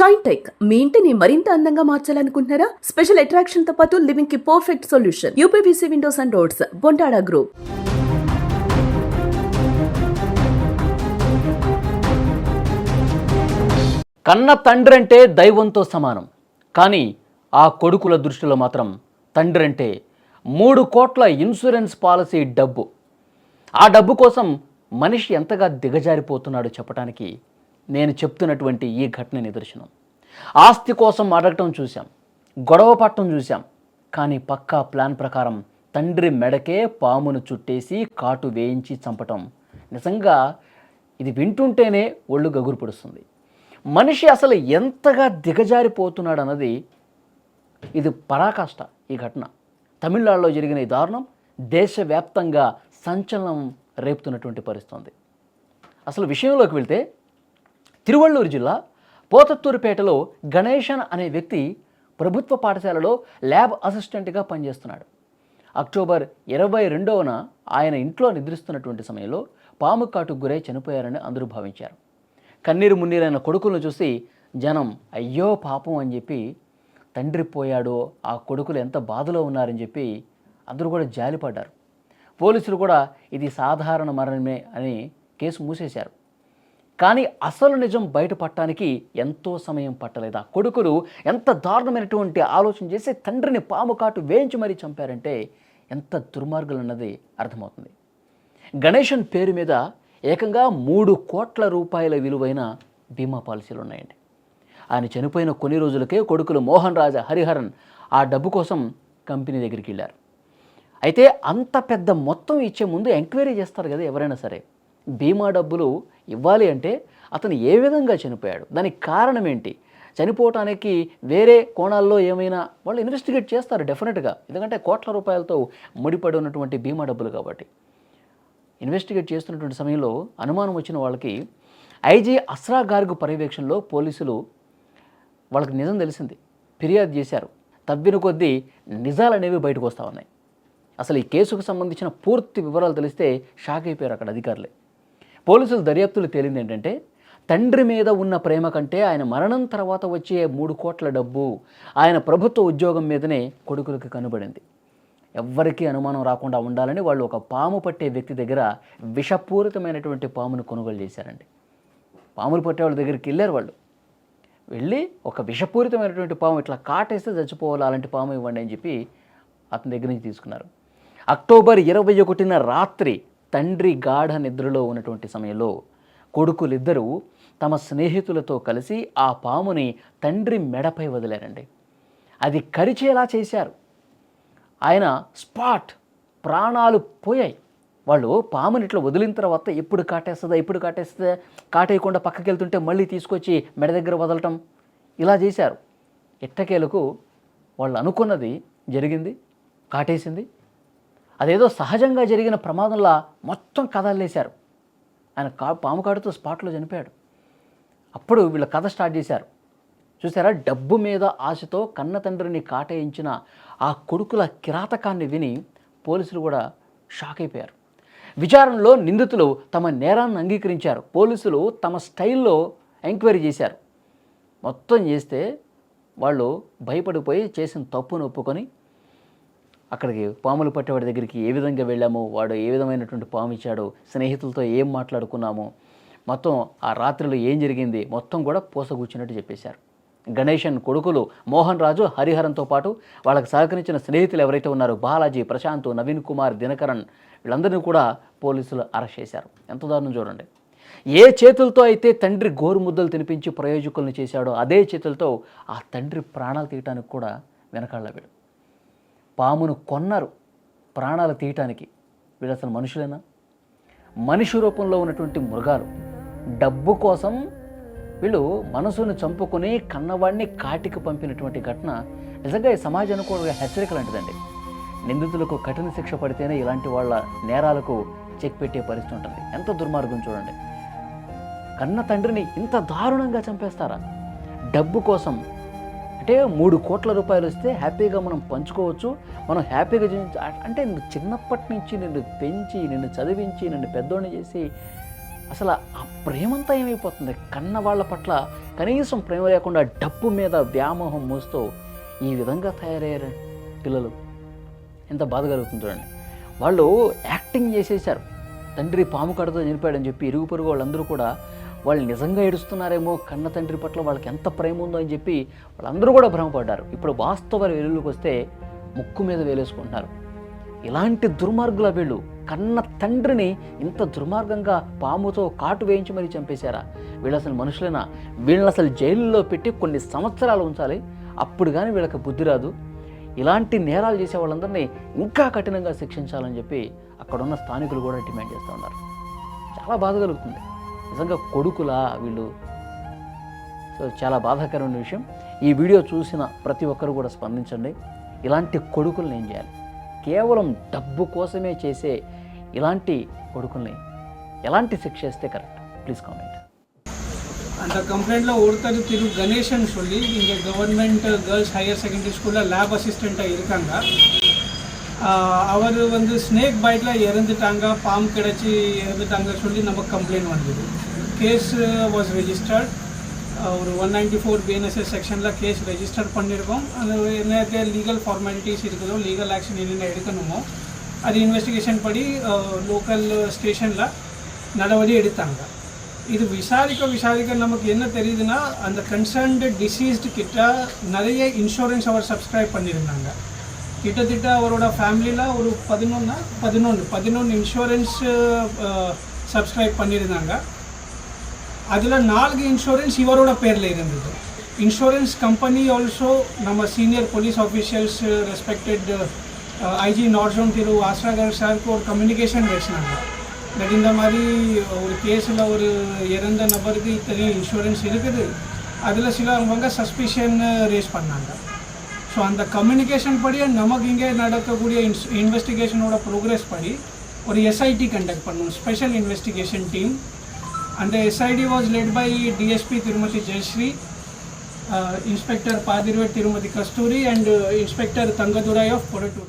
Shine tech మీ ఇంటిని మరింత అందంగా మార్చాలనుకుంటున్నారా? స్పెషల్ అట్రాక్షన్ తో పాటు లివింగ్ కి perfect solution. UPVC windows and doors, Bontada group. కన్న తండ్రి అంటే దైవంతో సమానం. కానీ ఆ కొడుకుల దృష్టిలో మాత్రం తండ్రి అంటే 3 కోట్ల ఇన్సూరెన్స్ పాలసీ డబ్బు. ఆ డబ్బు కోసం మనిషి ఎంతగా దిగజారిపోతున్నాడో చెప్పడానికి నేను చెప్తున్నటువంటి ఈ ఘటన నిదర్శనం. ఆస్తి కోసం అడగటం చూశాం, గొడవ పట్టడం చూశాం. కానీ పక్కా ప్లాన్ ప్రకారం తండ్రి మెడకే పామును చుట్టేసి కాటు వేయించి చంపటం, నిజంగా ఇది వింటుంటేనే ఒళ్ళు గగురు పొడుస్తుంది. మనిషి అసలు ఎంతగా దిగజారిపోతున్నాడు అన్నది ఇది పరాకాష్ట. ఈ ఘటన తమిళనాడులో జరిగిన ఈ దారుణం దేశవ్యాప్తంగా సంచలనం రేపుతున్నటువంటి పరిస్థితి. అసలు విషయంలోకి వెళ్తే తిరువళ్ళూరు జిల్లా పోతత్తూరుపేటలో గణేశన్ అనే వ్యక్తి ప్రభుత్వ పాఠశాలలో ల్యాబ్ అసిస్టెంట్గా పనిచేస్తున్నాడు. అక్టోబర్ 22న ఆయన ఇంట్లో నిద్రిస్తున్నటువంటి సమయంలో పాము కాటుకు గురై చనిపోయారని అందరూ భావించారు. కన్నీరు మున్నీరైన కొడుకులను చూసి జనం అయ్యో పాపం అని చెప్పి, తండ్రి పోయాడో ఆ కొడుకులు ఎంత బాధలో ఉన్నారని చెప్పి అందరూ కూడా జాలిపడ్డారు. పోలీసులు కూడా ఇది సాధారణ మరణమే అని కేసు మూసేశారు. కానీ అసలు నిజం బయటపడటానికి ఎంతో సమయం పట్టలేదు. ఆ కొడుకులు ఎంత దారుణమైనటువంటి ఆలోచన చేసి తండ్రిని పాము కాటు వేయించి మరీ చంపారంటే ఎంత దుర్మార్గులు అన్నది అర్థమవుతుంది. గణేశన్ పేరు మీద ఏకంగా 3 కోట్ల రూపాయల విలువైన బీమా పాలసీలు ఉన్నాయండి. ఆయన చనిపోయిన కొన్ని రోజులకే కొడుకులు మోహన్ రాజా, హరిహరన్ ఆ డబ్బు కోసం కంపెనీ దగ్గరికి వెళ్ళారు. అయితే అంత పెద్ద మొత్తం ఇచ్చే ముందు ఎంక్వైరీ చేస్తారు కదా ఎవరైనా సరే. బీమా డబ్బులు ఇవ్వాలి అంటే అతను ఏ విధంగా చనిపోయాడు, దానికి కారణం ఏంటి, చనిపోవటానికి వేరే కోణాల్లో ఏమైనా వాళ్ళు ఇన్వెస్టిగేట్ చేస్తారు డెఫినెట్గా. ఎందుకంటే కోట్ల రూపాయలతో ముడిపడి ఉన్నటువంటి బీమా డబ్బులు కాబట్టి. ఇన్వెస్టిగేట్ చేస్తున్నటువంటి సమయంలో అనుమానం వచ్చిన వాళ్ళకి ఐజీ అస్రా గార్గ్ పర్యవేక్షణలో పోలీసులు వాళ్ళకి నిజం తెలిసింది, ఫిర్యాదు చేశారు. తవ్విన కొద్దీ నిజాలు అనేవి బయటకు వస్తూ ఉన్నాయి. అసలు ఈ కేసుకు సంబంధించిన పూర్తి వివరాలు తెలిస్తే షాక్ అయిపోయారు అక్కడ అధికారులే. పోలీసుల దర్యాప్తులు తేలింది ఏంటంటే తండ్రి మీద ఉన్న ప్రేమ కంటే ఆయన మరణం తర్వాత వచ్చే 3 కోట్ల డబ్బు ఆయన ప్రభుత్వ ఉద్యోగం మీదనే కొడుకులకు కనబడింది. ఎవ్వరికీ అనుమానం రాకుండా ఉండాలని వాళ్ళు ఒక పాము పట్టే వ్యక్తి దగ్గర విషపూరితమైనటువంటి పామును కొనుగోలు చేశారండి. పాములు పట్టే వాళ్ళ దగ్గరికి వెళ్ళారు. వాళ్ళు వెళ్ళి ఒక విషపూరితమైనటువంటి పాము ఇట్లా కాటేస్తే చచ్చిపోవాలి, అలాంటి పాము ఇవ్వండి అని చెప్పి అతని దగ్గర నుంచి తీసుకున్నారు. అక్టోబర్ 21న రాత్రి తండ్రి గాఢ నిద్రలో ఉన్నటువంటి సమయంలో కొడుకులిద్దరూ తమ స్నేహితులతో కలిసి ఆ పాముని తండ్రి మెడపై వదిలారండి. అది కరిచేలా చేశారు. ఆయన స్పాట్, ప్రాణాలు పోయాయి. వాళ్ళు పాముని ఇట్లా వదిలిన తర్వాత ఎప్పుడు కాటేస్తుందా కాటేయకుండా పక్కకి వెళ్తుంటే మళ్ళీ తీసుకొచ్చి మెడ దగ్గర వదలటం, ఇలా చేశారు. ఎట్టకేలకు వాళ్ళు అనుకున్నది జరిగింది, కాటేసింది. అదేదో సహజంగా జరిగిన ప్రమాదంలా మొత్తం కథలేశారు. ఆయన పాము కాటుతో స్పాట్లో చనిపోయాడు. అప్పుడు వీళ్ళ కథ స్టార్ట్ చేశారు. చూసారా, డబ్బు మీద ఆశతో కన్న తండ్రిని కాటేయించిన ఆ కొడుకుల కిరాతకాన్ని విని పోలీసులు కూడా షాక్ అయిపోయారు. విచారణలో నిందితులు తమ నేరాన్ని అంగీకరించారు. పోలీసులు తమ స్టైల్లో ఎంక్వైరీ చేశారు. మొత్తం చేస్తే వాళ్ళు భయపడిపోయి చేసిన తప్పును ఒప్పుకొని అక్కడికి పాములు పట్టేవాడి దగ్గరికి ఏ విధంగా వెళ్ళాము, వాడు ఏ విధమైనటువంటి పాము ఇచ్చాడు, స్నేహితులతో ఏం మాట్లాడుకున్నాము, మొత్తం ఆ రాత్రిలో ఏం జరిగింది మొత్తం కూడా పూసగూర్చినట్టు చెప్పేశారు. గణేశన్ కొడుకులు మోహన్ రాజు, హరిహరన్తో పాటు వాళ్ళకి సహకరించిన స్నేహితులు ఎవరైతే ఉన్నారో బాలాజీ, ప్రశాంత్, నవీన్ కుమార్, దినకరన్, వీళ్ళందరినీ కూడా పోలీసులు అరెస్ట్ చేశారు. ఎంత దారుణం చూడండి. ఏ చేతులతో అయితే తండ్రి గోరుముద్దలు తినిపించి ప్రయోజకులను చేశాడో అదే చేతులతో ఆ తండ్రి ప్రాణాలు తీయటానికి కూడా వెనకాళ్ళ వీడు. పామును కొన్నారు ప్రాణాలు తీయటానికి. వీళ్ళు అసలు మనుషులేనా? మనిషి రూపంలో ఉన్నటువంటి మృగాలు. డబ్బు కోసం వీళ్ళు మనసును చంపుకొని కన్నవాడిని కాటికి పంపినటువంటి ఘటన నిజంగా ఈ సమాజానికి కూడా హెచ్చరిక లాంటిదండి. నిందితులకు కఠిన శిక్ష పడితేనే ఇలాంటి వాళ్ళ నేరాలకు చెక్ పెట్టే పరిస్థితి ఉంటుంది. ఎంత దుర్మార్గం చూడండి. కన్న తండ్రిని ఇంత దారుణంగా చంపేస్తారా డబ్బు కోసం? అంటే 3 కోట్ల రూపాయలు వస్తే హ్యాపీగా మనం పంచుకోవచ్చు, మనం హ్యాపీగా అంటే చిన్నప్పటి నుంచి నిన్ను పెంచి, నిన్ను చదివించి, నిన్ను పెద్దోడిని చేసి అసలు ఆ ప్రేమంతా ఏమైపోతుంది? కన్న వాళ్ళ పట్ల కనీసం ప్రేమ లేకుండా డబ్బు మీద వ్యామోహం మోస్తూ ఈ విధంగా తయారయ్యారు పిల్లలు. ఎంత బాధ కలుగుతుంది చూడండి. వాళ్ళు యాక్టింగ్ చేసేసారు. తండ్రి పాము కడతో చనిపోయాడని చెప్పి ఇరుగు పొరుగు వాళ్ళందరూ కూడా వాళ్ళు నిజంగా ఏడుస్తున్నారేమో, కన్న తండ్రి పట్ల వాళ్ళకి ఎంత ప్రేమ ఉందో అని చెప్పి వాళ్ళందరూ కూడా భ్రమపడ్డారు. ఇప్పుడు వాస్తవ వెలుగులోకి వస్తే ముక్కు మీద వేలేసుకుంటున్నారు. ఇలాంటి దుర్మార్గుల వీళ్ళు కన్న తండ్రిని ఇంత దుర్మార్గంగా పాముతో కాటు వేయించి మరీ చంపేశారా? వీళ్ళు అసలు మనుషులైనా? వీళ్ళని అసలు జైల్లో పెట్టి కొన్ని సంవత్సరాలు ఉంచాలి, అప్పుడు కానీ వీళ్ళకి బుద్ధి రాదు. ఇలాంటి నేరాలు చేసే వాళ్ళందరినీ ఇంకా కఠినంగా శిక్షించాలని చెప్పి అక్కడున్న స్థానికులు కూడా డిమాండ్ చేస్తూ ఉన్నారు. చాలా బాధ కలుగుతుంది నిజంగా. కొడుకులా వీళ్ళు? సో చాలా బాధాకరమైన విషయం. ఈ వీడియో చూసిన ప్రతి ఒక్కరు కూడా స్పందించండి. ఇలాంటి కొడుకుల్ని ఏం చేయాలి? కేవలం డబ్బు కోసమే చేసే ఇలాంటి కొడుకుల్ని ఎలాంటి శిక్ష ఇస్తే కరెక్ట్? ప్లీஸ் காமெண்ட். அந்த கம்ப்ளைண்ட்டில் ஒருத்தர் திரு கணேசன் சொல்லி இங்கே கவர்மெண்ட் கேர்ள்ஸ் ஹையர் செகண்டரி ஸ்கூலில் லேப் அசிஸ்டண்ட்டாக இருக்காங்க. அவர் வந்து ஸ்னேக் பைட்டில் இறந்துட்டாங்க, பாம்பு கிடச்சி இறந்துட்டாங்க சொல்லி நமக்கு கம்ப்ளைண்ட் வந்தது. Case was registered. ஒரு 194 BNSS செக்ஷனில் கேஸ் ரெஜிஸ்டர் பண்ணியிருக்கோம். அது என்ன லீகல் ஃபார்மாலிட்டிஸ் இருக்குதோ, லீகல் ஆக்ஷன் என்னென்ன எடுக்கணுமோ அது இன்வெஸ்டிகேஷன் படி லோக்கல் ஸ்டேஷனில் நடவடிக்கை எடுத்தாங்க. இது விசாரிக்க நமக்கு என்ன தெரியுதுன்னா, அந்த கன்சர்ன்டு டிசீஸ்டு கிட்ட நிறைய இன்சூரன்ஸ் அவர் சப்ஸ்கிரைப் பண்ணியிருந்தாங்க. கிட்டத்தட்ட அவரோட ஃபேமிலியில் ஒரு 11 இன்சூரன்ஸ் சப்ஸ்கிரைப் பண்ணியிருந்தாங்க. அதில் 4 இன்சூரன்ஸ் இவரோட பேரில் இருந்தது. இன்சூரன்ஸ் கம்பெனி ஆல்சோ நம்ம senior police officials respected IG north zone திரு ஆஸ்ராகர் சாருக்கு ஒரு கம்யூனிகேஷன் வச்சுனாங்க. பட் இந்த மாதிரி ஒரு கேஸில் ஒரு இறந்த நபருக்கு இத்தனை இன்சூரன்ஸ் இருக்குது, அதில் சிலவங்க சஸ்பிஷன் ரேஸ் பண்ணாங்க. ஸோ அந்த கம்யூனிகேஷன் படி நமக்கு இங்கே நடக்கக்கூடிய இன்வெஸ்டிகேஷனோட ப்ரோக்ரஸ் படி ஒரு எஸ்ஐடி கண்டக்ட் பண்ணணும், special investigation team. And the SID was led by DSP Tirumati Jayashree, Inspector Padirvet Tirumati Kasturi and Inspector Tangadurai of Korattur.